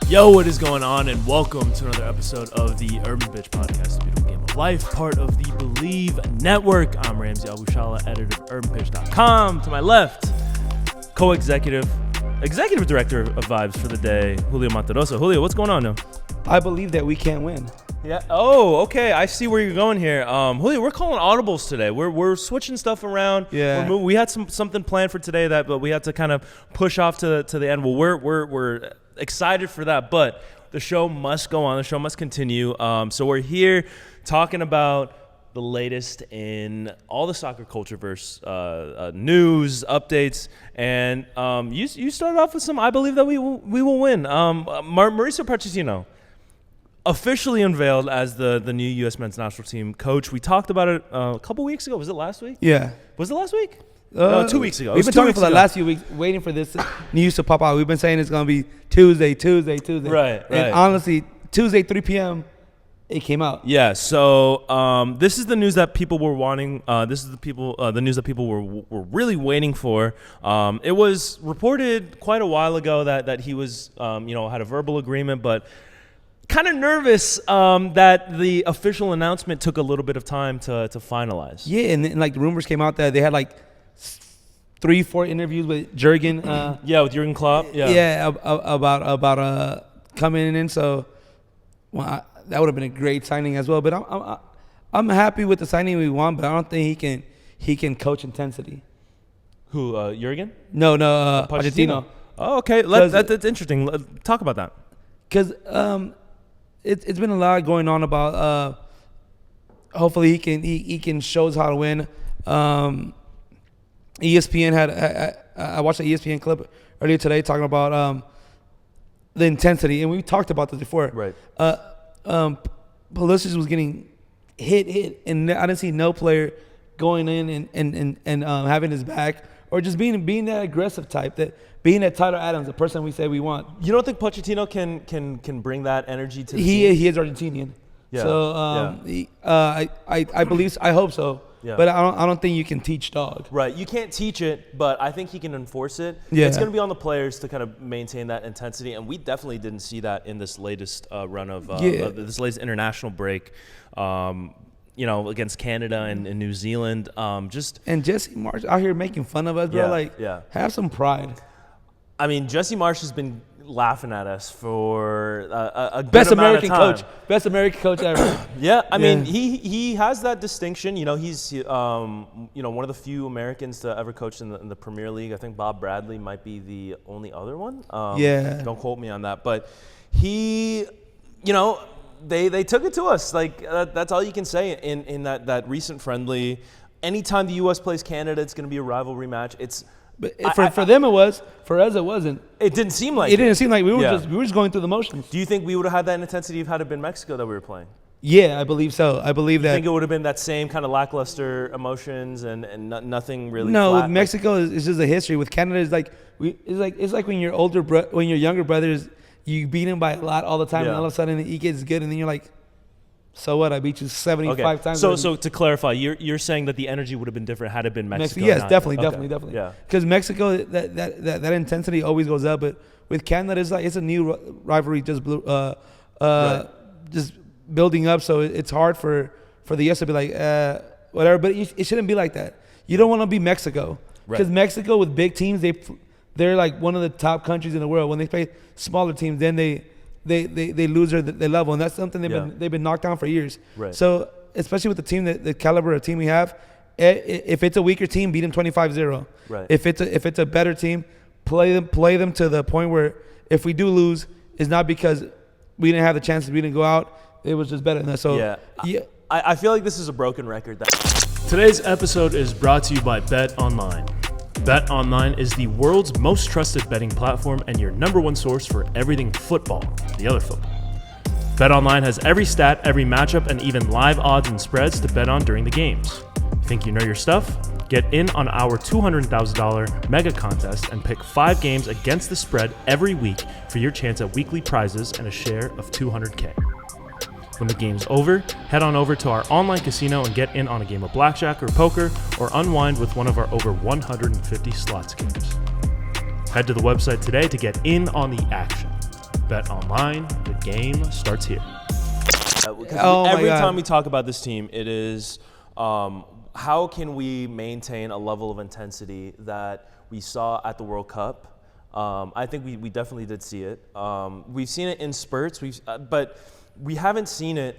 Yo, what is going on? And welcome to another episode of the Urban Bitch Podcast, Beautiful Game of Life, part of the Believe Network. I'm Ramsey Abushala, editor of UrbanPitch.com. To my left, executive director of Vibes for the day, Julio Monteroso. Julio, what's going on now? I believe that we can't win. Yeah. Oh, okay. I see where you're going here. Julio, we're calling audibles today. We're switching stuff around. Yeah. We had something planned for today but we had to kind of push off to the end. Well, we're excited for that, but the show must go on. The show must continue. So we're here talking about the latest in all the soccer culture verse news, updates, and you started off with some. I believe that we will win. Mauricio Pochettino officially unveiled as the new U.S. men's national team coach. We talked about it a couple weeks ago. Was it last week? Yeah. Was it last week? No, 2 weeks ago. We've been talking for the last few weeks, waiting for this news to pop out. We've been saying it's going to be Tuesday. Right. And honestly, Tuesday, 3 p.m., it came out. Yeah, so this is the news that people were wanting. This is the news that people were really waiting for. It was reported quite a while ago that he was, had a verbal agreement, but kind of nervous that the official announcement took a little bit of time to finalize. Yeah, and like the rumors came out that they had like 3-4 interviews with Jurgen. With Jurgen Klopp. Yeah, about coming in. So that would have been a great signing as well. But I'm happy with the signing we want, but I don't think he can coach intensity. Who, Jurgen? No, Pochettino. Oh, okay. That's interesting. Talk about that. Because it's been a lot going on about hopefully he can show us how to win. ESPN I watched an ESPN clip earlier today talking about the intensity, and we talked about this before. Right. Pulisic was getting hit, and I didn't see no player going in and having his back or just being that aggressive type, that being that Tyler Adams, the person we say we want. You don't think Pochettino can bring that energy to the team? He is Argentinian. Yeah. So I believe, I hope so. Yeah. But I don't think you can teach dog. Right. You can't teach it, but I think he can enforce it. Yeah. It's going to be on the players to kind of maintain that intensity, and we definitely didn't see that in this latest run of this latest international break. Against Canada and New Zealand. And Jesse Marsh out here making fun of us, bro. Have some pride. I mean, Jesse Marsh has been laughing at us for a good best amount American of time. coach, best American coach ever. I mean, he has that distinction. He's one of the few Americans to ever coach in the Premier League. I think Bob Bradley might be the only other one. Don't quote me on that, but he, They took it to us. That's all you can say in that recent friendly. Anytime the U.S. plays Canada, it's going to be a rivalry match. For them it was. For us it wasn't. It didn't seem like it. Didn't seem like we were just going through the motions. Do you think we would have had that intensity had it been Mexico that we were playing? Yeah, I believe so. I believe that. You think it would have been that same kind of lackluster emotions and nothing really? No, flat? with Mexico it's just a history. With Canada it's like when when your younger brothers. You beat him by a lot all the time, and all of a sudden he gets good, and then you're like, so what? I beat you 75 times. So to clarify, you're saying that the energy would have been different had it been Mexico? Yes, definitely. Yeah. Because Mexico, that intensity always goes up, but with Canada, it's a new rivalry just building up. So it's hard for the U.S. to be like whatever, but it shouldn't be like that. You don't want to be Mexico because Mexico with big teams, they're like one of the top countries in the world. When they play smaller teams, then they lose their level, and that's something they've been knocked down for years. Right. So especially with the team, the caliber of team we have, if it's a weaker team, beat them 25-0. Right. If it's a better team, play them to the point where if we do lose, it's not because we didn't have the chances, we didn't go out. It was just better than that. So I feel like this is a broken record. Today's episode is brought to you by Bet Online. Bet Online is the world's most trusted betting platform and your number one source for everything football, the other football. Bet Online has every stat, every matchup, and even live odds and spreads to bet on during the games. Think you know your stuff? Get in on our $200,000 mega contest and pick 5 games against the spread every week for your chance at weekly prizes and a share of $200K. When the game's over, head on over to our online casino and get in on a game of blackjack or poker, or unwind with one of our over 150 slots games. Head to the website today to get in on the action. Bet Online, the game starts here. Every time we talk about this team, it is how can we maintain a level of intensity that we saw at the World Cup. I think we definitely did see it. We've seen it in spurts, but we haven't seen it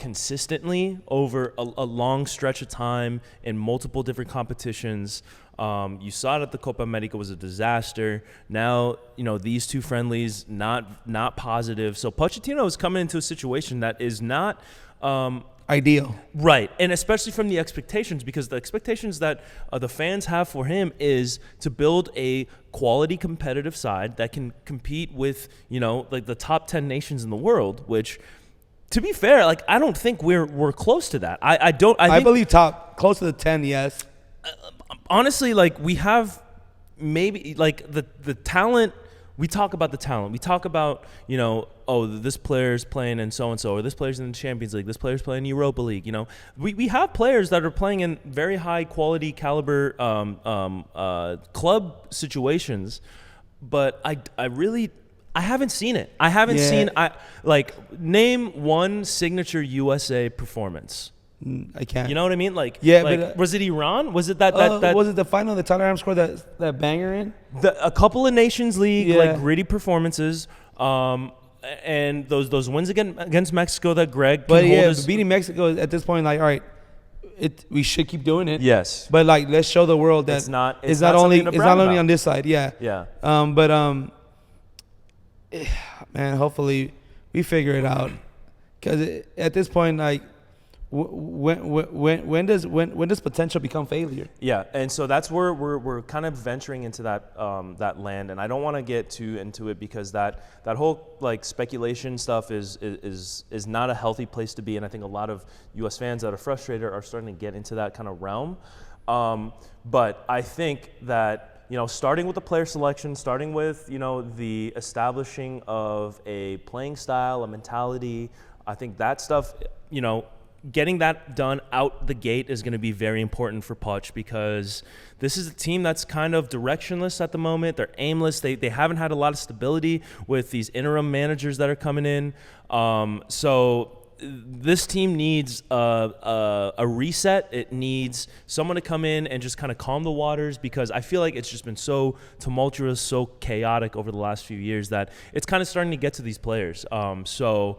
consistently over a long stretch of time in multiple different competitions. You saw it at the Copa America was a disaster. Now, these two friendlies, not positive. So Pochettino is coming into a situation that is not ideal. Right. And especially from the expectations, because the expectations that the fans have for him is to build a quality competitive side that can compete with, like the top 10 nations in the world, which, to be fair, like I don't think we're close to that. I believe top close to the 10, yes. Honestly, like we have maybe like the talent. We talk about the talent. We talk about, this player's playing in so-and-so, or this player's in the Champions League, this player's playing Europa League. We have players that are playing in very high quality caliber club situations, but I haven't seen it. I haven't seen name one signature USA performance. I can't. You know what I mean? But was it Iran? Was it that was it the final that Tottenham scored that banger in? A couple of Nations League gritty performances, and those wins against Mexico that Greg. Beating Mexico at this point, all right, we should keep doing it. Yes, but let's show the world that it's not only on this side. Yeah, yeah. Man, hopefully we figure it out, because at this point, when does potential become failure? Yeah, and so that's where we're kind of venturing into that land, and I don't want to get too into it because that whole speculation stuff is not a healthy place to be, and I think a lot of U.S. fans that are frustrated are starting to get into that kind of realm. But I think that starting with the player selection, starting with the establishing of a playing style, a mentality, I think that stuff getting that done out the gate is going to be very important for Poch, because this is a team that's kind of directionless at the moment. They're aimless. They haven't had a lot of stability with these interim managers that are coming in. So this team needs a reset. It needs someone to come in and just kind of calm the waters, because I feel like it's just been so tumultuous, so chaotic over the last few years that it's kind of starting to get to these players. So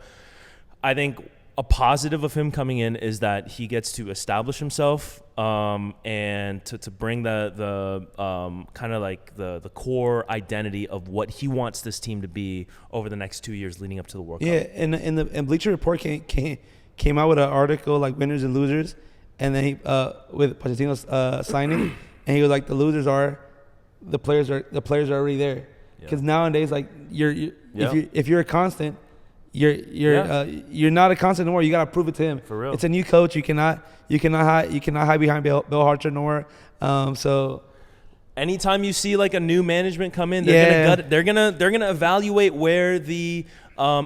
I think a positive of him coming in is that he gets to establish himself and to bring the kind of the core identity of what he wants this team to be over the next 2 years leading up to the World Cup. Yeah, and Bleacher Report came out with an article winners and losers, and then he with Pochettino's signing, and he was like, the losers are the players are already there, because nowadays if you're a constant. You're not a constant anymore. You gotta prove it to him. For real. It's a new coach. You cannot hide behind Bill Hartcher nor. So anytime you see a new management come in, they're gonna evaluate where the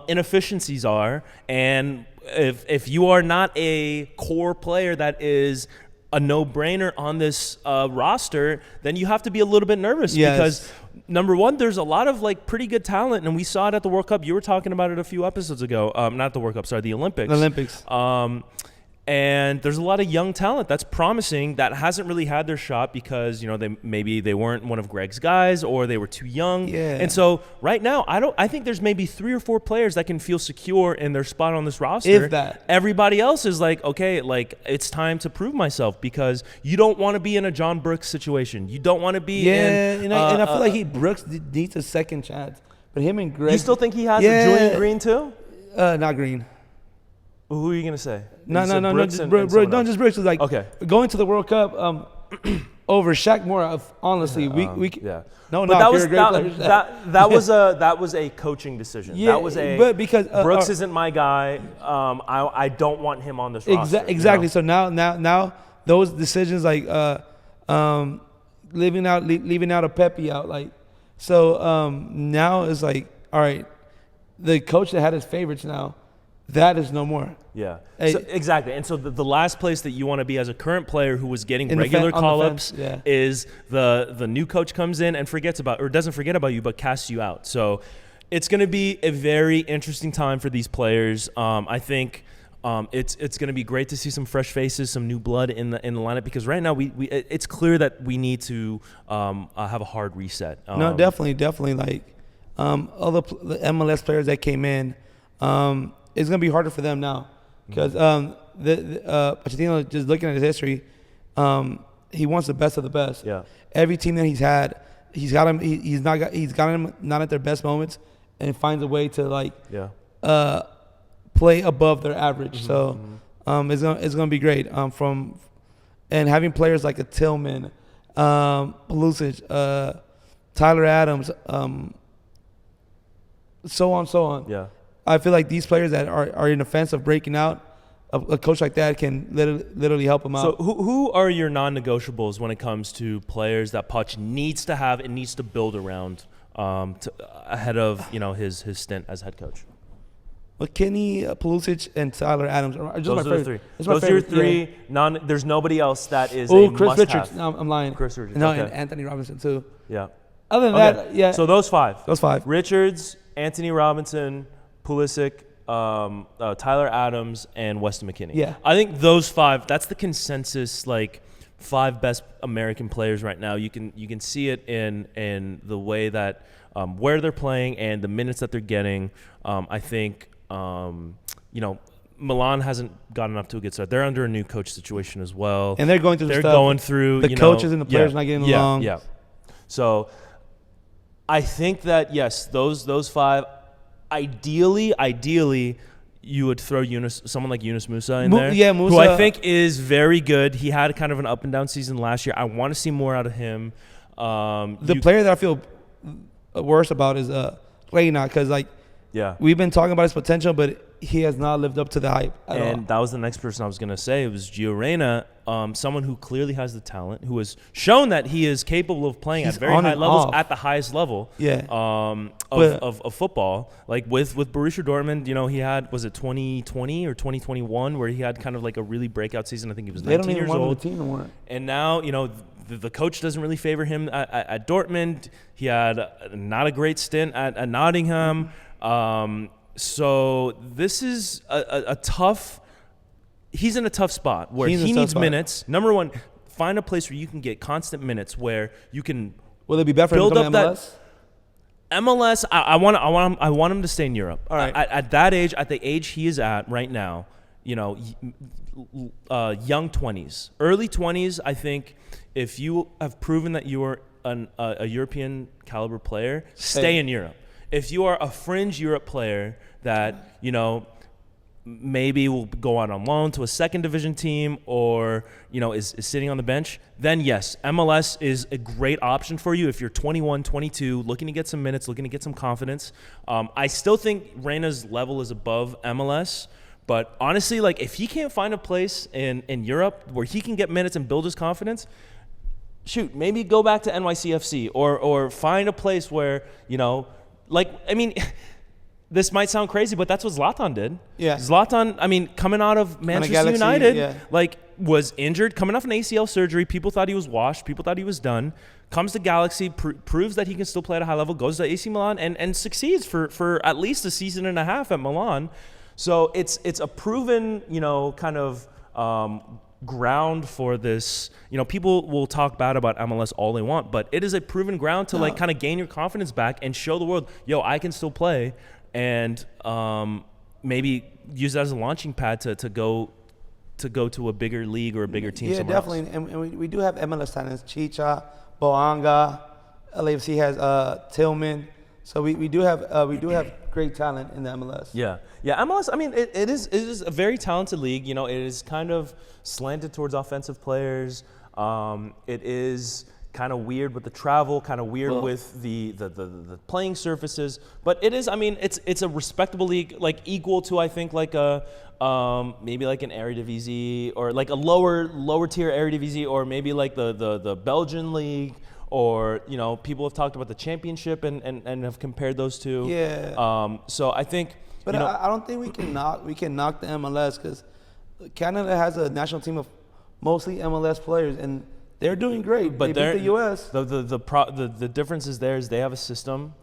inefficiencies are, and if you are not a core player that is a no-brainer on this roster, then you have to be a little bit nervous, because number one, there's a lot of pretty good talent, and we saw it at the World Cup. You were talking about it a few episodes ago. Not the World Cup, sorry, the Olympics. The Olympics. And there's a lot of young talent that's promising that hasn't really had their shot because they weren't one of Greg's guys, or they were too young. Yeah. And so right now, I think there's maybe 3 or 4 players that can feel secure in their spot on this roster. If that. Everybody else is okay, it's time to prove myself, because you don't want to be in a John Brooks situation. You don't want to be in. And I feel like Brooks needs a second chance. But him and Greg. You still think he has a Julian Green too? Not Green. Who are you gonna say? No, just Brooks. Is okay. Going to the World Cup over Shaq Moore. Honestly, we no, but that was a coaching decision. Yeah, that was but because Brooks isn't my guy. I don't want him on this roster. Exactly. So now those decisions leaving out a Pepe out now it's all right, the coach that had his favorites now. That is no more. Yeah, exactly. And so the last place that you want to be as a current player who was getting regular call-ups is the new coach comes in and doesn't forget about you, but casts you out. So it's going to be a very interesting time for these players. I think it's going to be great to see some fresh faces, some new blood in the lineup, because right now it's clear that we need to have a hard reset. No, definitely. Like all the MLS players that came in, it's going to be harder for them now because Pochettino, just looking at his history, he wants the best of the best. Yeah. Every team that he's had, he's got them not at their best moments, and finds a way to play above their average. So it's gonna be great. And having players like a Tillman, Pulisic, Tyler Adams, so on. Yeah. I feel like these players that are in the fence of breaking out, a coach like that can literally help them out. So who are your non-negotiables when it comes to players that Poch needs to have and needs to build around ahead of his stint as head coach? McKinney, Pulisic, and Tyler Adams are just my favorite. Three. Those are your three. Yeah. There's nobody else that is a Chris Richards. No, I'm lying. Chris Richards. No, okay. and Anthony Robinson too. Yeah. Other than that, yeah. So those five. Richards, Anthony Robinson, Pulisic, Tyler Adams, and Weston McKennie. Yeah. I think those five, that's the consensus, five best American players right now. You can see it in the way that where they're playing and the minutes that they're getting. I think Milan hasn't gotten off to a good start. They're under a new coach situation as well. And they're going through the coaches and the players not getting along. Yeah. So I think that yes, those five. Ideally, you would throw someone like Yunus Musa in there. Yeah, Musa, who I think is very good. He had kind of an up and down season last year. I want to see more out of him. The player that I feel worse about is Reina, because we've been talking about his potential, but he has not lived up to the hype at all. And that was the next person I was going to say. It was Gio Reyna, someone who clearly has the talent, who has shown that he is capable of playing at very high levels, at the highest level of football. Like with Borussia Dortmund, he had, was it 2020 or 2021, where he had kind of a really breakout season. I think he was 19 years old. The team no more. And now, the coach doesn't really favor him at Dortmund. He had not a great stint at Nottingham. So this is a tough – he's in a tough spot where he needs minutes. Number one, find a place where you can get constant minutes where you can Will it be better build for up MLS? MLS, I want him to stay in Europe. All right. At that age, at the age he is at right now, young 20s. Early 20s, I think if you have proven that you are a European caliber player, stay in Europe. If you are a fringe Europe player that, maybe will go out on loan to a second division team or, is sitting on the bench, then yes, MLS is a great option for you if you're 21, 22, looking to get some minutes, looking to get some confidence. I still think Reyna's level is above MLS, but honestly, if he can't find a place in Europe where he can get minutes and build his confidence, shoot, maybe go back to NYCFC or find a place where, this might sound crazy, but that's what Zlatan did. Yeah. Zlatan, coming out of Manchester United, yeah. Was injured, coming off an ACL surgery. People thought he was washed. People thought he was done. Comes to Galaxy, proves that he can still play at a high level, goes to AC Milan, and succeeds for at least a season and a half at Milan. So it's a proven, kind of ground for this. People will talk bad about MLS all they want, but it is a proven ground to kind of gain your confidence back and show the world, I can still play, and maybe use that as a launching pad to go to a bigger league or a bigger team. Yeah, definitely. Else. And we do have MLS talents: Chicha, Boanga, LAFC has Tillman. So we do have great talent in the MLS. Yeah. MLS. It is a very talented league. It is kind of slanted towards offensive players. It is kind of weird with the travel, kind of weird with the playing surfaces. But it is. It's a respectable league, equal to I think maybe an Eredivisie or a lower tier Eredivisie, or maybe the Belgian league. Or, people have talked about the championship and have compared those two. Yeah. So I think. But I don't think we can knock the MLS, because Canada has a national team of mostly MLS players, and they're doing great. But they beat the U.S. The difference is they have a system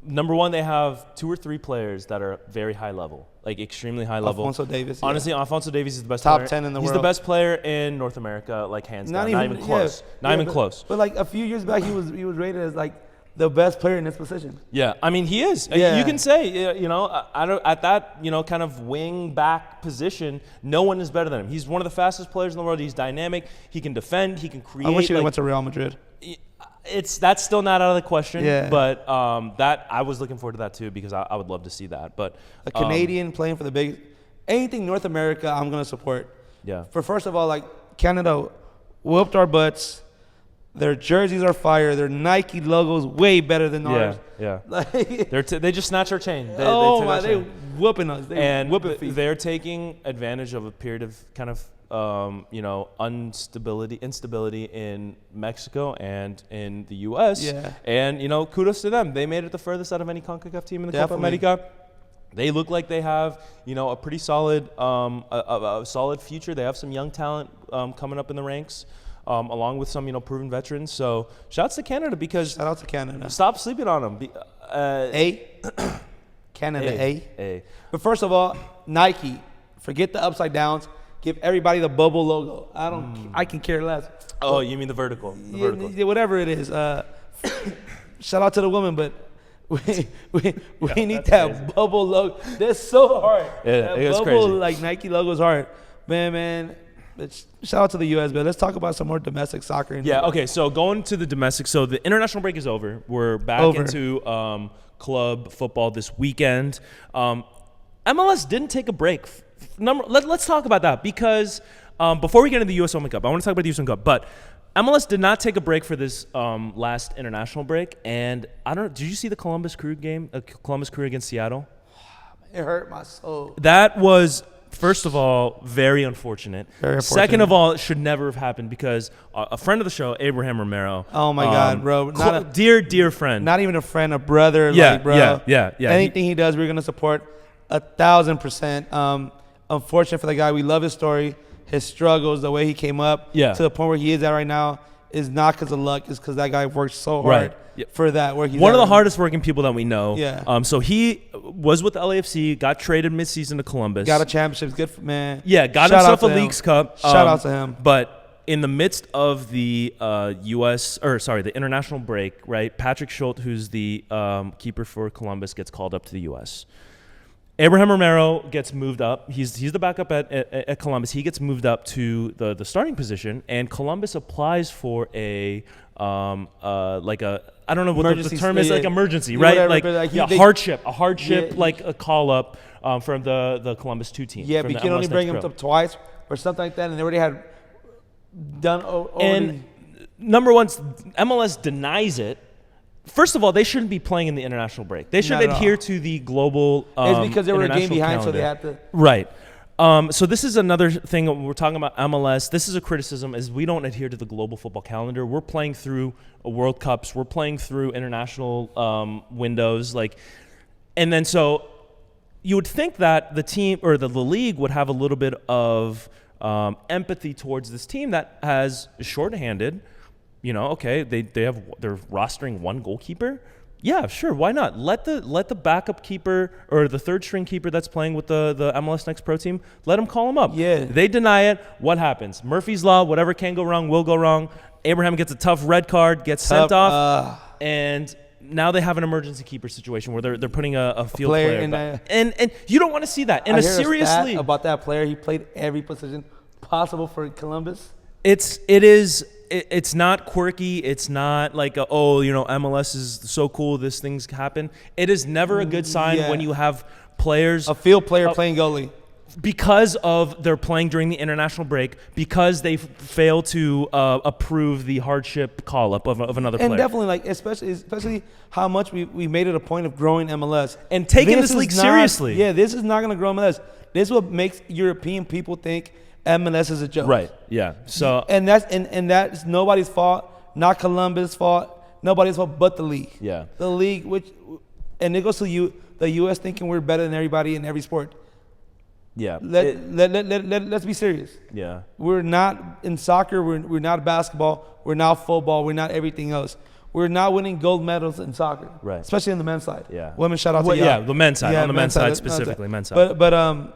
Number one, they have 2 or 3 players that are very high level, like extremely high level. Alphonso Davies. Honestly, Alphonso Davies is the best Top player. 10 in the He's world. the best player in North America, like hands down. Not even close. Not even close. But like a few years back, he was rated as like the best player in his position. Yeah, I mean he is. Yeah. You can say, you know, at that, you know, kind of wing back position, no one is better than him. He's one of the fastest players in the world. He's dynamic. He can defend. He can create. I wish he went to Real Madrid. That's still not out of the question. Yeah. But that I was looking forward to that too because I would love to see that. But A Canadian playing for the big, anything North America, I'm gonna support. Yeah. For first of all, like Canada whooped our butts. Their jerseys are fire. Their Nike logo's way better than ours. Yeah. Like, They just snatch our chain. They whooping us. They're taking advantage of a period of kind of you know, instability in Mexico and in the U.S. Yeah. And, you know, kudos to them. They made it the furthest out of any CONCACAF team in the Copa Definitely. America. They look like they have, you know, a pretty solid, a solid future. They have some young talent coming up in the ranks, along with some, you know, proven veterans. So shouts to Canada because Shout out to Canada. stop sleeping on them. Canada, A. But first of all, Nike, forget the upside downs. Give everybody the bubble logo. I can care less. Oh, you mean the vertical? The vertical. Yeah, whatever it is. Shout out to the women, but we need that crazy. bubble logo. That's so hard. Yeah, that it was bubble, crazy. like Nike logo is hard. Man. Shout out to the U.S., but let's talk about some more domestic soccer. Yeah, okay, so going to the domestic. So the international break is over. We're back into club football this weekend. MLS didn't take a break. Let's talk about that because before we get into the U.S. Open Cup, I want to talk about the U.S. Open Cup, but MLS did not take a break for this last international break. And I don't know, did you see the Columbus Crew game? Columbus Crew against Seattle? It hurt my soul. That was, first of all, very unfortunate. Second of all, it should never have happened because a friend of the show, Abraham Romero. Oh my God, bro! Dear friend. Not even a friend, a brother. Yeah, like, bro. yeah. Anything he does, we're gonna support 1,000%. Unfortunate for the guy. We love his story, his struggles, the way he came up to the point where he is at right now is not because of luck. It's because that guy worked so hard for that. Where he's one of the hardest working people that we know. Yeah. So he was with the LAFC, got traded midseason to Columbus. Got a championship. Good for, man. Yeah, got himself a Leagues Cup. Shout out to him. But in the midst of the the international break, right? Patrick Schultz, who's the keeper for Columbus, gets called up to the U.S. Abraham Romero gets moved up. He's the backup at Columbus. He gets moved up to the starting position, and Columbus applies for a like a, I don't know what the term is, like emergency, right? Whatever, hardship, like a call up from the Columbus 2 team. Yeah, but you can only bring him up twice or something like that, and they already had done. And number one, MLS denies it. First of all, they shouldn't be playing in the international break. They should adhere to the global it's because they were a game behind, calendar. so they had to. Right. So this is another thing when we're talking about MLS. This is a criticism: is we don't adhere to the global football calendar. We're playing through World Cups. We're playing through international windows. And then so you would think that the team or the league would have a little bit of empathy towards this team that has shorthanded. You know, okay, they're rostering one goalkeeper. Yeah, sure, why not? Let the backup keeper or the third string keeper that's playing with the MLS Next Pro team, let him call him up. Yeah. They deny it. What happens? Murphy's Law, whatever can go wrong will go wrong. Abraham gets a tough red card, gets sent off, and now they have an emergency keeper situation where they're putting a field player back. And you don't want to see that. And seriously about that player, he played every position possible for Columbus. It's not quirky. It's not like, MLS is so cool. This things happen. It is never a good sign when you have players. A field player playing goalie. Because of they're playing during the international break, because they fail to approve the hardship call-up of another player. And definitely, especially how much we made it a point of growing MLS. And taking this league seriously. Yeah, this is not going to grow MLS. This is what makes European people think MLS is a joke. Right. Yeah. So and that's nobody's fault, not Columbus' fault, nobody's fault but the league. Yeah. The league, and it goes to the U.S. thinking we're better than everybody in every sport. Yeah. Let's be serious. Yeah. We're not in soccer. We're not basketball. We're not football. We're not everything else. we're not winning gold medals in soccer, Right. Especially in the men's side. Yeah. Women, shout out to y'all. Yeah, the men's side. Yeah, on the men's side men's specifically, men's side. But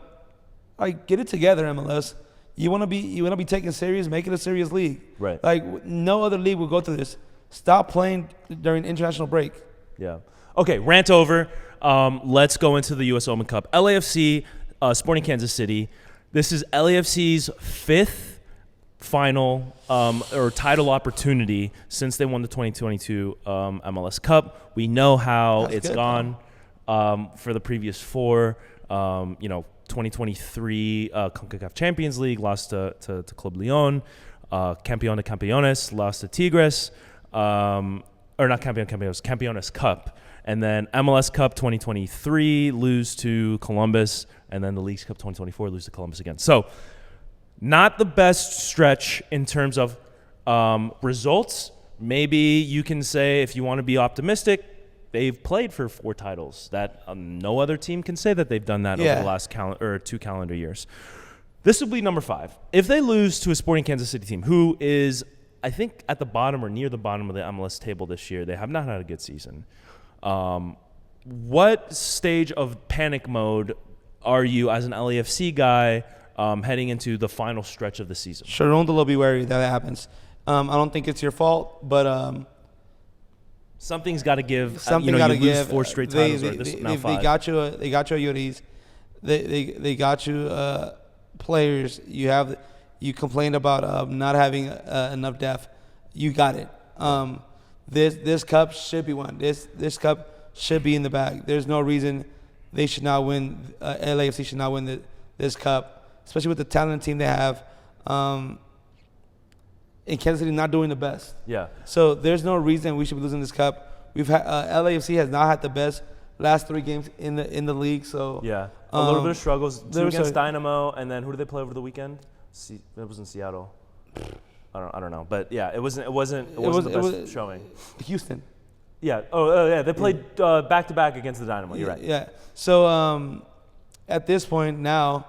like get it together, MLS. You want to be taken serious, make it a serious league. Right. Like no other league will go through this. Stop playing during international break. Yeah. Okay, rant over. Let's go into the U.S. Open Cup. LAFC, Sporting Kansas City. This is LAFC's 5th final or title opportunity since they won the 2022 MLS Cup. We know how That's it's good, gone for the previous 4. 2023 CONCACAF Champions League lost to Club León. Campeón de Campeones lost to Tigres. Or not Campeón de Campeones, Campeones Cup. And then MLS Cup 2023 lose to Columbus. And then the Leagues Cup 2024 lose to Columbus again. So not the best stretch in terms of results. Maybe you can say, if you want to be optimistic, they've played for 4 titles. That no other team can say that they've done that over the last 2 calendar years. This will be number 5. If they lose to a Sporting Kansas City team, who is, I think, at the bottom or near the bottom of the MLS table this year, they have not had a good season. What stage of panic mode are you as an LAFC guy heading into the final stretch of the season? Sharon will be wary that happens. I don't think it's your fault, but something's got to give. Something got to give. Lose 4 straight titles. Now 5. They got you. They got you Yuris. They got you players. You complained about not having enough depth. You got it. This cup should be won. This cup should be in the bag. There's no reason they should not win. LAFC should not win this cup, especially with the talented team they have. And Kansas City not doing the best. Yeah. So there's no reason we should be losing this cup. We've had LAFC has not had the best last 3 games in the league. So yeah, a little bit of struggles. 2 against Dynamo, and then who did they play over the weekend? It was in Seattle. I don't know, but yeah, it wasn't the best showing. Houston. Yeah. Oh yeah. They played back to back against the Dynamo. You're right. Yeah. So at this point now,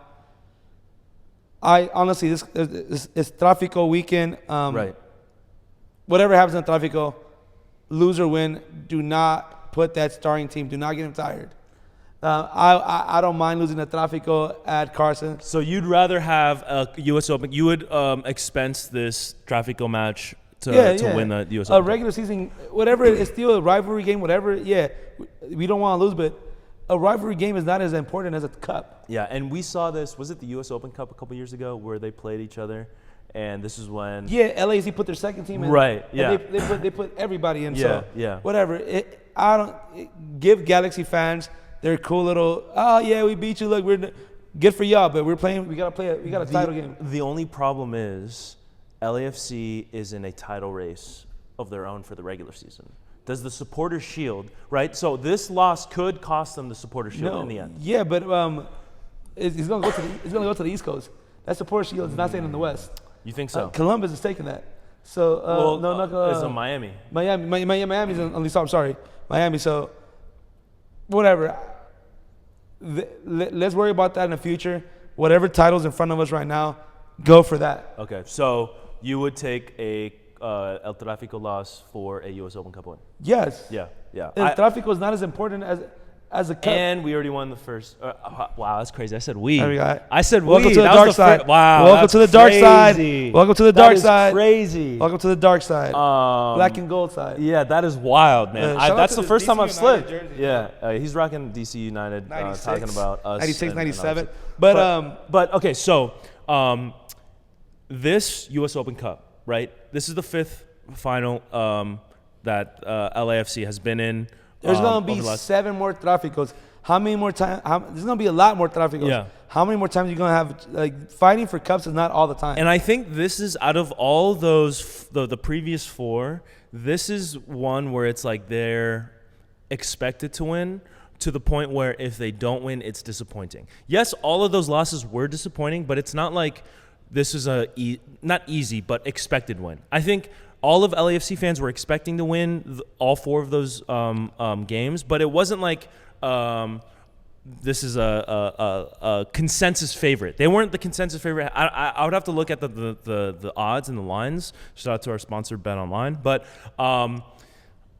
I honestly this is Tráfico weekend. Right. Whatever happens in Tráfico, lose or win, do not put that starting team. Do not get him tired. I don't mind losing the Tráfico at Carson. So you'd rather have a U.S. Open? You would expense this Tráfico match to win the U.S. Open? A regular season, whatever, it's still a rivalry game, whatever. Yeah, we don't want to lose, but a rivalry game is not as important as a cup. Yeah, and we saw this. Was it the U.S. Open Cup a couple years ago where they played each other? And this is when LAFC put their second team in. Right. Yeah. They put everybody in. Yeah. So yeah. Whatever. Give Galaxy fans their cool little. Oh yeah, we beat you. Look, we're good for y'all, but we're playing. We got a title game. The only problem is LAFC is in a title race of their own for the regular season. Does the Supporter Shield, right? So this loss could cost them the Supporter Shield in the end. Yeah, but it's gonna go to the East Coast. That Supporter Shield is not staying in the West. You think so? Columbus is taking that. So it's in Miami. Miami's on the top. Sorry, Miami. So whatever. Let's worry about that in the future. Whatever title's in front of us right now, go for that. Okay, so you would take a El Tráfico loss for a U.S. Open Cup win? Yes. Yeah. El Tráfico is not as important as a cup. And we already won the first. Wow, that's crazy. I said we. I said welcome we. to the dark side. Wow. Welcome to the dark side. Welcome to the dark side. Crazy. Welcome to the dark side. Black and gold side. Yeah, that is wild, man. That's the first time I've slipped. Jersey. Yeah, he's rocking DC United. 96, talking about us. 96, 97. But okay, so this U.S. Open Cup, right? This is the 5th final that LAFC has been in. There's going to be 7 more Tráficos. How many more times? There's going to be a lot more Tráficos. Yeah. How many more times are you going to have? Like, fighting for cups is not all the time. And I think this is, out of all those, the previous 4, this is one where it's like they're expected to win to the point where if they don't win, it's disappointing. Yes, all of those losses were disappointing, but it's not like this is not easy, but expected win. I think all of LAFC fans were expecting to win all 4 of those games, but it wasn't like this is a consensus favorite. They weren't the consensus favorite. I would have to look at the odds and the lines. Shout out to our sponsor, Bet Online. But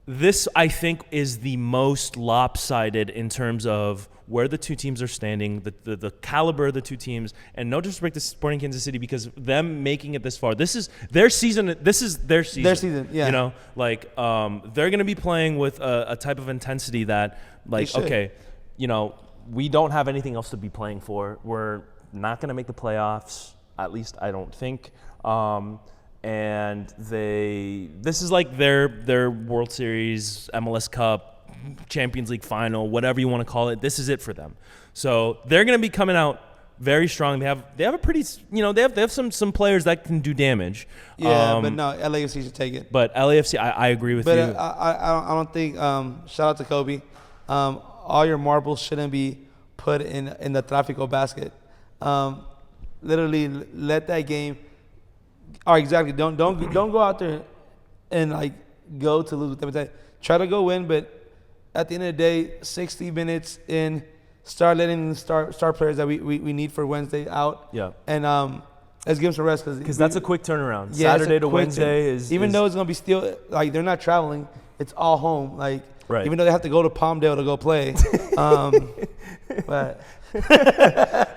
this, I think, is the most lopsided in terms of where the two teams are standing, the caliber of the two teams, and no disrespect to Sporting Kansas City, because them making it this far, this is their season. This is their season. Their season, yeah. You know, like they're going to be playing with a type of intensity that, like, okay, you know, we don't have anything else to be playing for. We're not going to make the playoffs, at least I don't think. And this is like their World Series, MLS Cup, Champions League final, whatever you want to call it. This is it for them. So they're going to be coming out very strong. They have a pretty, you know, they have some players that can do damage. Yeah, but no, LAFC should take it. But LAFC, I agree with you. But I don't think. Shout out to Kobe. All your marbles shouldn't be put in the Tráfico basket. Literally, let that game. Oh, exactly. Don't go out there and like go to lose with them. Try to go win, but at the end of the day, 60 minutes in, start letting the star players that we need for Wednesday out. Yeah. And let's give them some rest because that's a quick turnaround. Yeah, Saturday to Wednesday is though it's gonna be still like they're not traveling. It's all home. Like right. Even though they have to go to Palmdale to go play. But.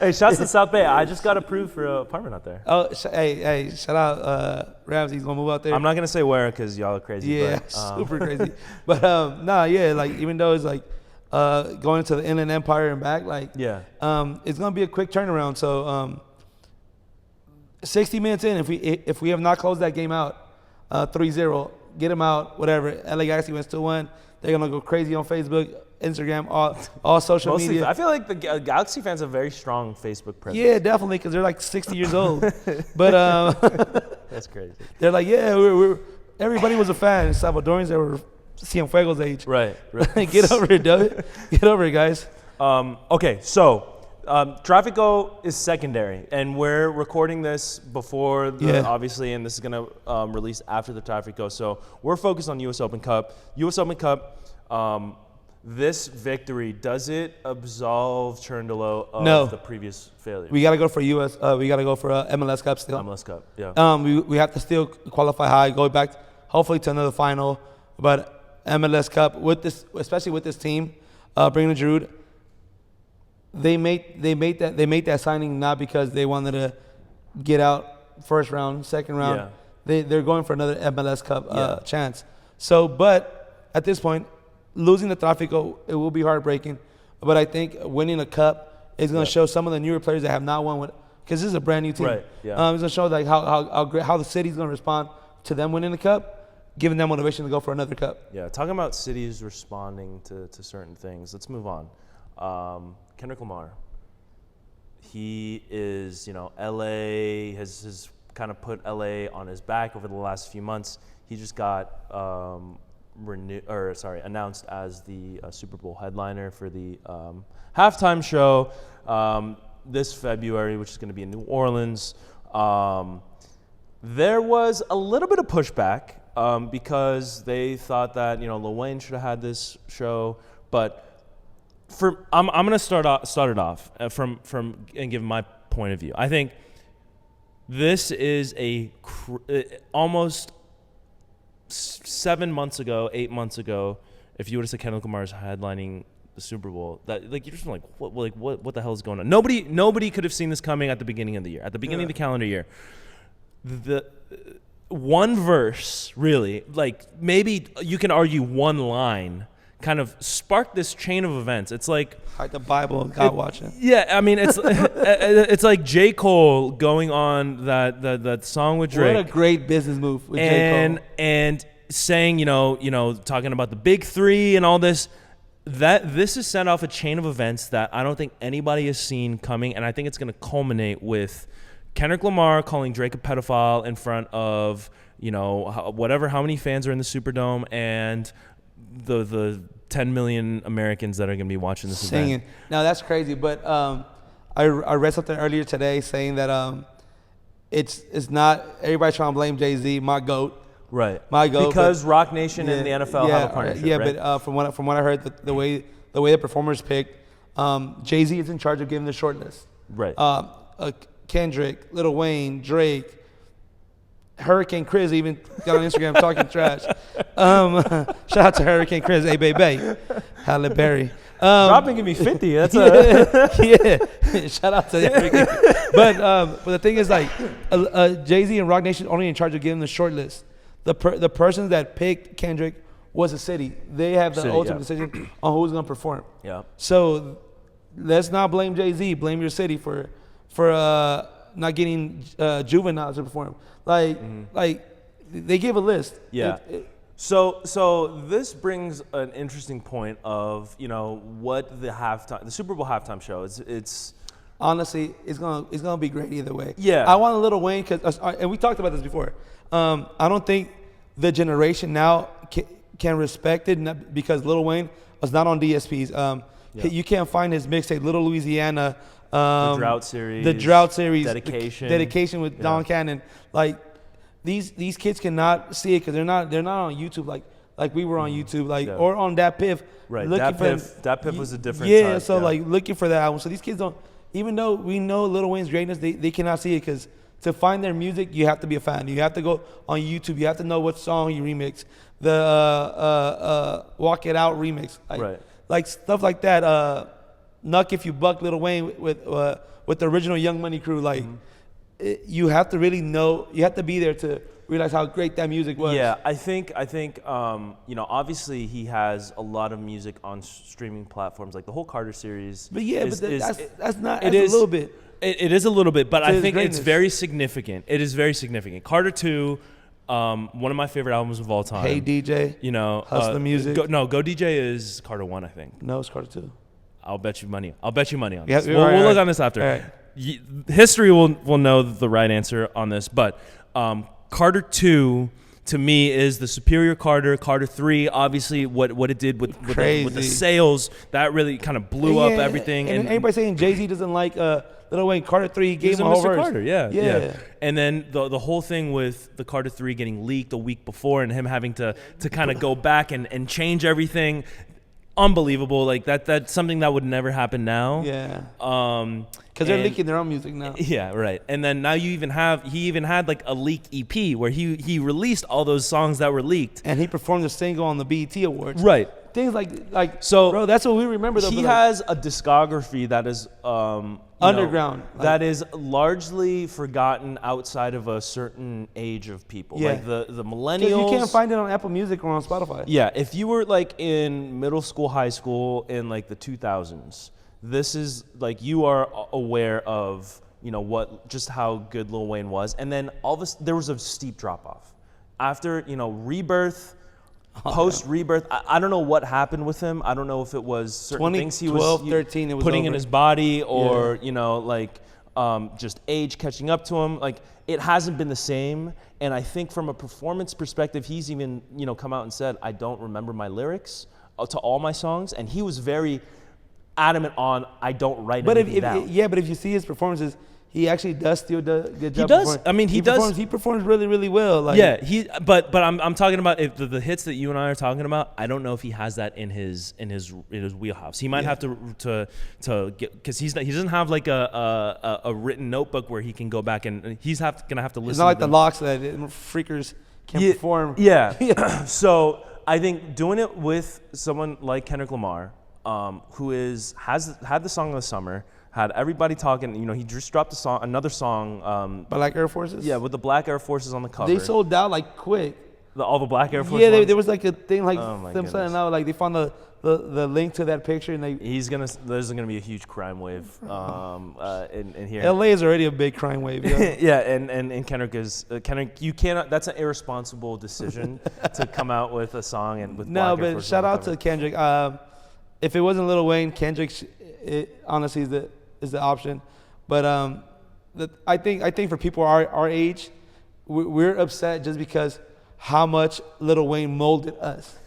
Hey, shouts to South Bay. I just got approved for an apartment out there. Oh, hey, shout out Ramsey. He's going to move out there. I'm not going to say where because y'all are crazy. Yeah, but, super crazy. But, like, even though it's, like, going to the Inland Empire and back, like, yeah, it's going to be a quick turnaround. So, 60 minutes in, if we have not closed that game out, 3-0, get them out, whatever. LA Galaxy wins 2-1. They're going to go crazy on Facebook, Instagram, all social mostly, media. I feel like the Galaxy fans have very strong Facebook presence. Yeah, definitely, because they're like 60 years old. But that's crazy. They're like, yeah, we're everybody was a fan. Salvadorians that were Cienfuegos age. Right. Get over it, Doug. Get over it, guys. Okay, so Tráfico is secondary, and we're recording this before obviously, and this is gonna release after the Tráfico. So we're focused on U.S. Open Cup. U.S. Open Cup. This victory, does it absolve Cherndolo of the previous failure? We gotta go for U.S. We gotta go for MLS Cup still. MLS Cup, yeah. We have to still qualify high, go back hopefully to another final. But MLS Cup with this, especially with this team, bringing Giroud, they made that signing not because they wanted to get out first round, second round. Yeah. They're going for another MLS Cup chance. So, but at this point, losing the Tráfico, it will be heartbreaking. But I think winning a cup is going to show some of the newer players that have not won, because this is a brand new team. Right. Yeah. It's going to show like how the city's going to respond to them winning the cup, giving them motivation to go for another cup. Yeah. Talking about cities responding to certain things. Let's move on. Kendrick Lamar. He is, LA has kind of put LA on his back over the last few months. He just got announced as the Super Bowl headliner for the halftime show this February, which is going to be in New Orleans. There was a little bit of pushback because they thought that Lil Wayne should have had this show, but I'm going to start it off from and give my point of view. I think this is almost 7 months ago, 8 months ago, if you would have said Kendrick Lamar's headlining the Super Bowl, that like you're just like what the hell is going on? Nobody could have seen this coming at the beginning of the year, at the beginning of the calendar year. The one verse, really, like maybe you can argue one line, kind of sparked this chain of events. It's like the Bible, God watching. Yeah, I mean it's like J. Cole going on that song with Drake. What a great business move with J. Cole. And saying, talking about the big three and all this, that this has set off a chain of events that I don't think anybody has seen coming, and I think it's going to culminate with Kendrick Lamar calling Drake a pedophile in front of, how many fans are in the Superdome, and the 10 million Americans that are going to be watching this event. Now, that's crazy, but I read something earlier today saying that it's not everybody trying to blame Jay-Z, my GOAT. Right. My GOAT. Because Rock Nation and the NFL have a partnership, right? But from what I heard, the way the performers picked, Jay-Z is in charge of giving the short list. Right. Kendrick, Lil Wayne, Drake, Hurricane Chris even got on Instagram talking trash. Shout out to Hurricane Chris. Hey, baby. Halle Berry. Dropping me 50. That's yeah. Shout out to Hurricane. But the thing is, like, Jay-Z and Rock Nation only in charge of giving the short list. The person that picked Kendrick was the city. They have the ultimate decision on who's going to perform. Yeah. So let's not blame Jay-Z. Blame your city for not getting juveniles to perform. Like they gave a list. Yeah. So this brings an interesting point of, you know, what the Super Bowl halftime show is. It's honestly, it's gonna be great either way. Yeah. I want a Lil Wayne and we talked about this before. I don't think the generation now can respect it because Lil Wayne was not on DSPs. You can't find his mixtape Little Louisiana. The drought series, dedication with Don Cannon. Like these kids cannot see it because they're not on YouTube like we were on YouTube or on Dat Piff. Right, Dat Piff was a different type. So like looking for that album. So these kids don't, even though we know Lil Wayne's greatness, they cannot see it because to find their music you have to be a fan. You have to go on YouTube. You have to know what song you remix. The Walk It Out remix. Like stuff like that. Nuck If You Buck Lil Wayne with the original Young Money crew, like you have to really know, you have to be there to realize how great that music was. Yeah, I think you know, obviously he has a lot of music on streaming platforms, like the whole Carter series. But that's not. It is is a little bit. It is a little bit, but I think greatness. it's very significant. It is very significant. Carter 2. One of my favorite albums of all time. Hey DJ, you know, Hustler Music. Go DJ is Carter 1, I think. No, it's Carter 2. I'll bet you money on this. Yeah, We'll look on this after. Right. History will know the right answer on this, but Carter 2 to me is the superior Carter. Carter 3, obviously, what it did with the sales, that really kind of blew up everything. And everybody saying Jay-Z doesn't like Lil Wayne. Carter 3 gave him a whole verse. Carter, yeah. And then the whole thing with the Carter 3 getting leaked a week before and him having to kind of go back and change everything. Unbelievable. Like that's something that would never happen now. Yeah. Because they're leaking their own music now. Yeah, right. And then now he even had like a leaked EP where he released all those songs that were leaked. And he performed a single on the BET Awards. Right. Things like so, bro, that's what we remember though. He has a discography that is underground. That is largely forgotten outside of a certain age of people. Yeah. Like the millennials. You can't find it on Apple Music or on Spotify. Yeah. If you were like in middle school, high school in like the 2000s, this is like you are aware of, you know, just how good Lil Wayne was. And then there was a steep drop off. After, you know, Rebirth, post-Rebirth, I don't know what happened with him. I don't know if it was certain things he was 13, it was putting over. in his body or, you know, like just age catching up to him. Like, it hasn't been the same. And I think from a performance perspective, he's even, you know, come out and said, I don't remember my lyrics to all my songs. And he was very adamant on, I don't write anything down. But if you see his performances, he actually does still do a good job. He does. I mean, he does. He performs really, really well. Like, yeah, but I'm talking about if the hits that you and I are talking about. I don't know if he has that in his wheelhouse. He might have to get, because he doesn't have like a written notebook where he can go back and he's gonna have to listen. It's not like the Locks that freakers can perform. Yeah. So I think doing it with someone like Kendrick Lamar, who has had the song of the summer. Had everybody talking, you know, he just dropped another song. Black Air Forces? Yeah, with the Black Air Forces on the cover. They sold out like quick. All the Black Air Forces? Yeah, there was like a thing like them selling goodness. out. Like they found the link to that picture and there's gonna be a huge crime wave in here. LA is already a big crime wave. Yeah, yeah, and Kendrick, you cannot. That's an irresponsible decision to come out with a song and with no, Black Air but Forces shout on the out cover. to Kendrick. If it wasn't Lil Wayne, Kendrick honestly is the option. But I think for people our age, we're upset just because how much Lil Wayne molded us.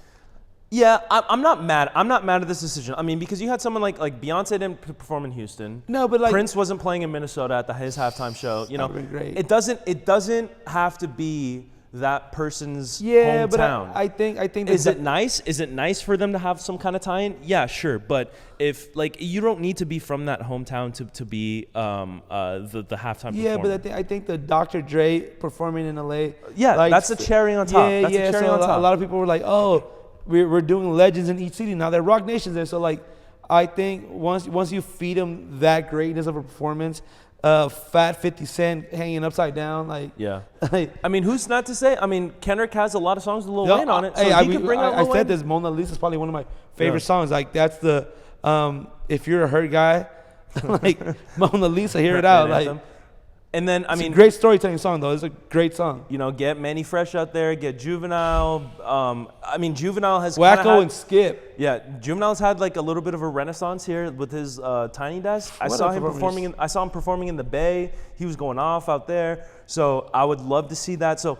Yeah, I'm not mad. I'm not mad at this decision. I mean, because you had someone like Beyonce didn't perform in Houston. No, but like Prince wasn't playing in Minnesota at his halftime show. You know, great. It doesn't have to be that person's Yeah, hometown. but I think Is it nice? Is it nice for them to have some kind of tie-in? Yeah, sure. But if like you don't need to be from that hometown to be the halftime Yeah, performer. but I think the Dr. Dre performing in LA. Yeah, like, that's a cherry on top. Yeah, That's a cherry so on top. a lot of people were like, oh, we're doing legends in each city now. They're Rock Nations there. So like, I think once you feed them that greatness of a performance. Fat 50 Cent hanging upside down, like Yeah. like, I mean, who's not to say? I mean, Kendrick has a lot of songs with Lil Wayne on it, so hey, he could bring out I Lil said Wayne. this. Mona Lisa is probably one of my favorite Yeah. songs. Like that's the if you're a hurt guy, like Mona Lisa, hear it out. Like Anthem. And then I it's mean, a great storytelling song though. It's a great song. you know, get Manny Fresh out there, get Juvenile. I mean, Juvenile has kinda Wacko had, and Skip. yeah, Juvenile's had like a little bit of a renaissance here with his Tiny Desk. I What saw a him performance. I saw him performing in the Bay. He was going off out there. So I would love to see that. So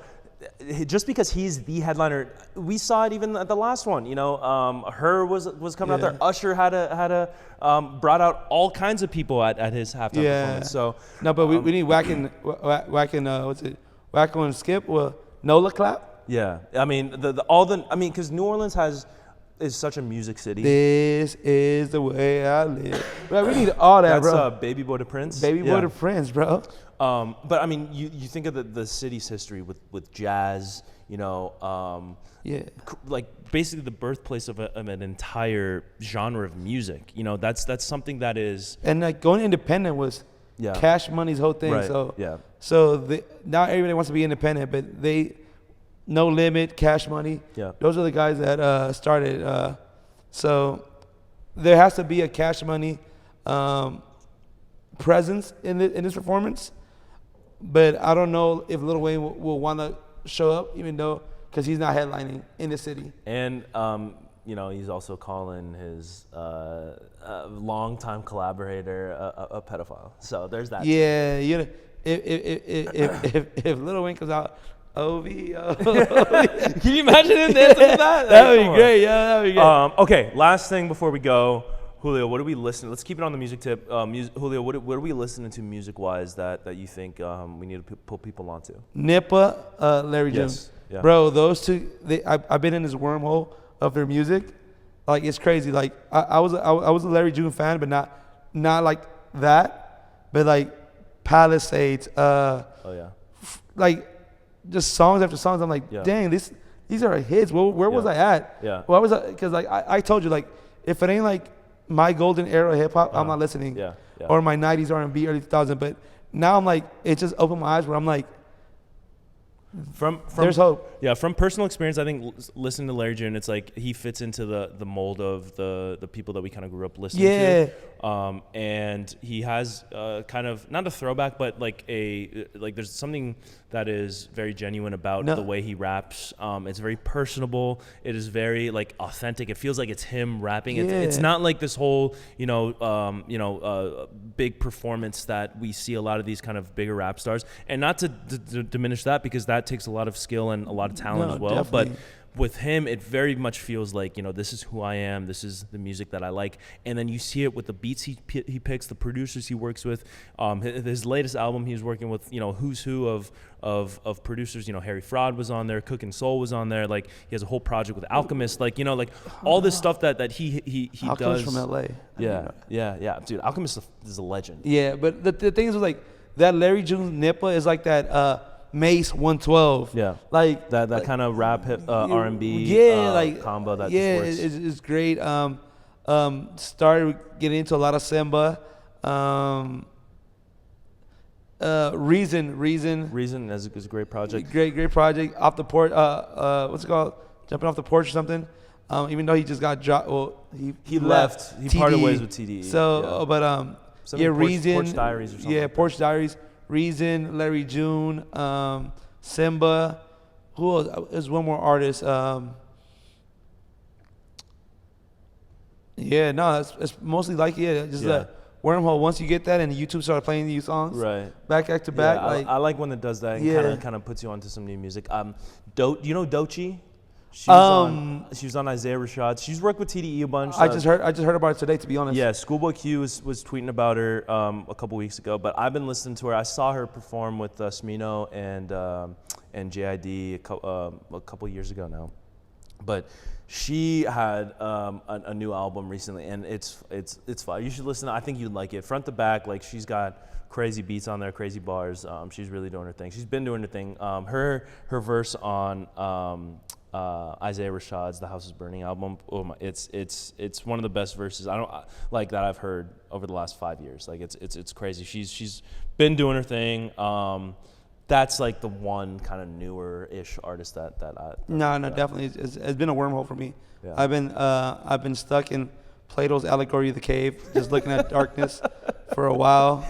just because he's the headliner, we saw it even at the last one. You know, Her was coming out Yeah. there. Usher had a brought out all kinds of people at his halftime performance. So No, but we need Wackin' what's it? Wacko and Skip. Well, Nola clap. yeah, I mean because New Orleans is such a music city. This is the way I live. Bro, we need all that, That's bro. Baby Boy to Prince. Baby Yeah. boy to Prince, bro. But I mean, you think of the city's history with jazz, you know, Yeah. like basically the birthplace of an entire genre of music. You know, that's something that is And like going independent was Yeah. Cash Money's whole thing. Right, So yeah. now everybody wants to be independent, but No Limit, Cash Money. Yeah. Those are the guys that started. So there has to be a Cash Money presence in this performance. But I don't know if Lil Wayne will want to show up, even though because he's not headlining in the city. And you know, he's also calling his longtime collaborator a pedophile. So there's that. Yeah, you know, if Lil Wayne comes out, OVO. Can you imagine him dancing to that? That Like, would come be on. great. Yeah, that would be great. Okay, last thing before we go, Julio, what are we listening? Let's keep it on the music tip. Julio, what are we listening to music-wise that you think we need to pull people onto? Nippa, Larry Yes, Jones. yeah. Bro, those two, I've been in this wormhole of their music. Like, it's crazy. Like, I was a Larry June fan, but not like that. But, like, Palisades, Oh, yeah. like, just songs after songs. I'm like, Yeah. dang, these are hits. Where was Yeah. I at? Yeah. Where was I? Because, like, I told you, like, if it ain't, like, my golden era of hip-hop, I'm not listening. Yeah, yeah. Or my 90s R&B, early 2000s. But now I'm like, it just opened my eyes where I'm like, From there's hope. Yeah, from personal experience, I think listening to Larry June, it's like he fits into the mold of the people that we kind of grew up listening to. And he has kind of not a throwback, but like there's something that is very genuine about the way he raps. It's very personable. It is very like authentic. It feels like it's him rapping. It's not like this whole big performance that we see a lot of these kind of bigger rap stars. And not to diminish that, because that takes a lot of skill and a lot of talent as well. Definitely. But with him, it very much feels like, this is who I am. This is the music that I like. And then you see it with the beats he picks, the producers he works with. His latest album, he was working with, who's who of producers. Harry Fraud was on there. Cook and Soul was on there. Like, he has a whole project with Alchemist. Like, all this stuff that he Alchemist does. from LA. Yeah. Dude, Alchemist is a legend. Yeah, but the thing is, like, that Larry June Nippa is like that Mace 112. Yeah. Like That kind of rap hip R&B combo that yeah, just works. it's great. Started getting into a lot of Simba. Reason is a great project. great project. Off the porch, what's it called? Jumping off the porch or something. Even though he just got dropped, well, he left. He parted ways with TDE. So, Something Reason. Porch Diaries or something. Yeah, like Porch Diaries. Reason, Larry June, Simba. Who else? There's one more artist. It's mostly like just a wormhole. Once you get that and YouTube started playing these songs, right, back to back. I like when it does that and kind of puts you onto some new music. Do you know Doechii? She was on Isaiah Rashad. She's worked with TDE a bunch. I just heard about it today, to be honest. Yeah, Schoolboy Q was tweeting about her a couple weeks ago, but I've been listening to her. I saw her perform with Smino and JID a couple years ago now. But she had a new album recently, and it's fun. You should listen. I think you'd like it. Front to back, like she's got crazy beats on there, crazy bars. She's really doing her thing. She's been doing her thing. Her verse on Isaiah Rashad's "The House Is Burning" album. Oh my, it's one of the best verses that I've heard over the last 5 years. Like it's crazy. She's been doing her thing. That's like the one kind of newer-ish artist that definitely it's been a wormhole for me. Yeah. I've been stuck in Plato's allegory of the cave, just looking at darkness for a while.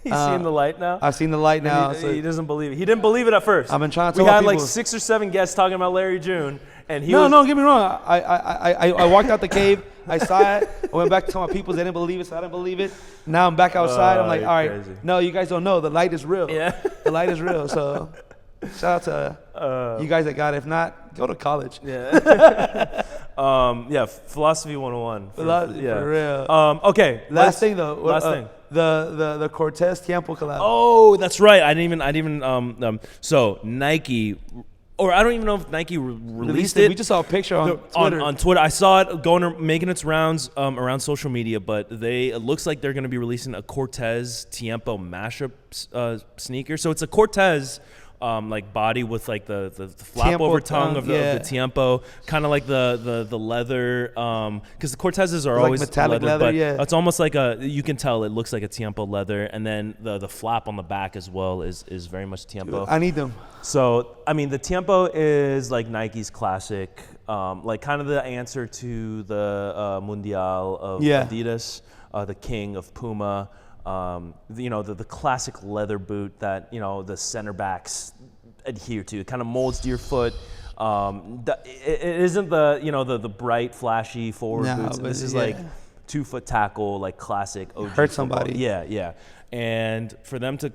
He's seen the light now. I've seen the light now. He doesn't believe it. He didn't believe it at first. I've been trying to. We tell had people, like 6 or 7 guests talking about Larry June, and he No, get me wrong. I walked out the cave. I saw it. I went back to tell my people. They didn't believe it, so I didn't believe it. Now I'm back outside. I'm like, all right, crazy. no, you guys don't know. The light is real. Yeah. The light is real. So shout out to you guys that got it. If not, go to college. Yeah. Philosophy 101. For real. Okay. Last thing though. Last thing. The Cortez Tiempo collab. Oh, that's right. I didn't even. So Nike, or I don't even know if Nike released it. We just saw a picture on Twitter. On Twitter, I saw it making its rounds around social media. But it looks like they're going to be releasing a Cortez Tiempo mashup sneaker. So it's a Cortez. Like body with like the flap Tiempo over tongue of the Tiempo, kind of like the leather, because the Cortezes are always like metallic leather, but yeah. It's almost like you can tell it looks like a Tiempo leather, and then the flap on the back as well is very much Tiempo. I need them. So I mean, the Tiempo is like Nike's classic, like kind of the answer to the Mundial of Adidas, the king of Puma. The classic leather boot that the center backs adhere to. It kind of molds to your foot. It isn't the bright, flashy forward boots. This is like 2-foot tackle, like classic OG. Hurt football. somebody. Yeah. And for them to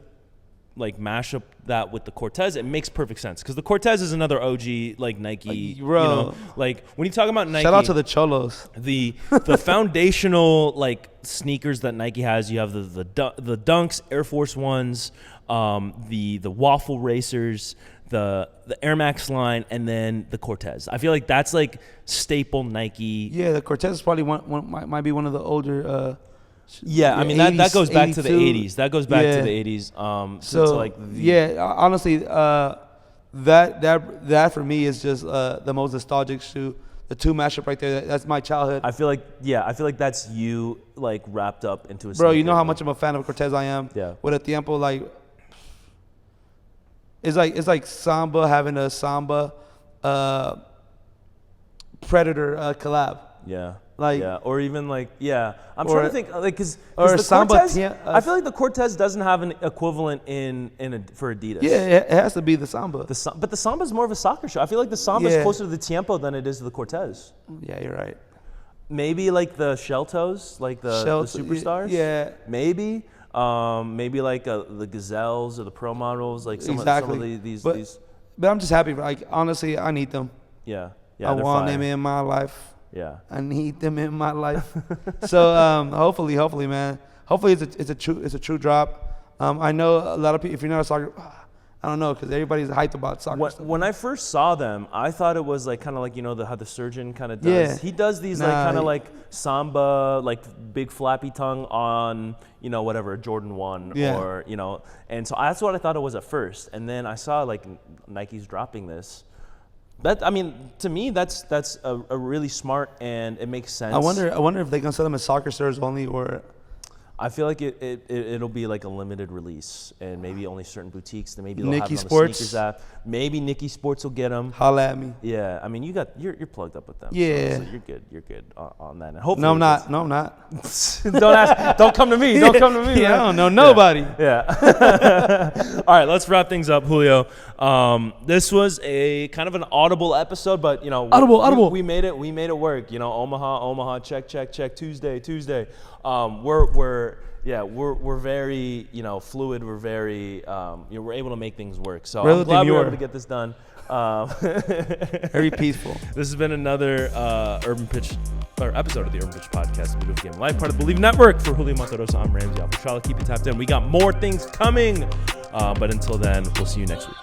like mash up that with the Cortez, it makes perfect sense because the Cortez is another OG like Nike. Bro. Like when you talk about Nike, shout out to the Cholos. The foundational like sneakers that Nike has, you have the Dunks, Air Force Ones, the Waffle Racers, the Air Max line, and then the Cortez. I feel like that's like staple Nike. Yeah, the Cortez is probably might be one of the older. I mean 80s, that goes back 82. to the 80s. That goes back to the 80s. Honestly, that for me is just the most nostalgic shoe. The 2 mashup right there. That's my childhood. I feel like that's you like wrapped up into a. Bro, you know how much of a fan of Cortez I am. Yeah. With a Tiempo, like it's like Samba having a Samba Predator collab. Yeah. Like, or even like, I'm trying to think, like, because or the Samba Cortez, I feel like the Cortez doesn't have an equivalent for Adidas. Yeah, it has to be the Samba. But the Samba is more of a soccer shoe. I feel like the Samba is closer to the Tiempo than it is to the Cortez. Yeah, you're right. Maybe like the Shell Toes, like the Superstars. Yeah. Maybe like the Gazelles or the Pro Models, like some of these. But I'm just happy. Like honestly, I need them. Yeah. I want them in my life. Yeah, I need them in my life. So hopefully, man. Hopefully it's a true drop. I know a lot of people. If you're not a soccer, I don't know because everybody's hyped about soccer. When I first saw them, I thought it was like kind of like how the surgeon kind of does. Yeah. He does these like kind of like Samba, like big flappy tongue on whatever a Jordan 1 or and so that's what I thought it was at first, and then I saw like Nike's dropping this. To me, that's a really smart and it makes sense. I wonder if they can sell them as soccer stores only, or I feel like it'll be like a limited release and maybe only certain boutiques. Then maybe they'll Nikki have it on Sports. the sneakers app. Maybe Nikki Sports will get them. Holla at me. Yeah, I mean you're plugged up with them. Yeah, so you're good on that. And hopefully No, I'm not. Don't come to me. Don't come to me. Yeah, I don't know nobody. Yeah. All right, let's wrap things up, Julio. This was a kind of an audible episode, but audible. We made it work. Omaha, check. Tuesday. We're we're very, you know, fluid. We're very, you know, we're able to make things work. So I'm glad we were able to get this done. Very peaceful. This has been another Urban Pitch, or episode of the Urban Pitch Podcast, Video Game Life, part of the Believe Network. For Julio Monterosa, I'm Ramsey. I'll keep you tapped in. We got more things coming. But until then, we'll see you next week.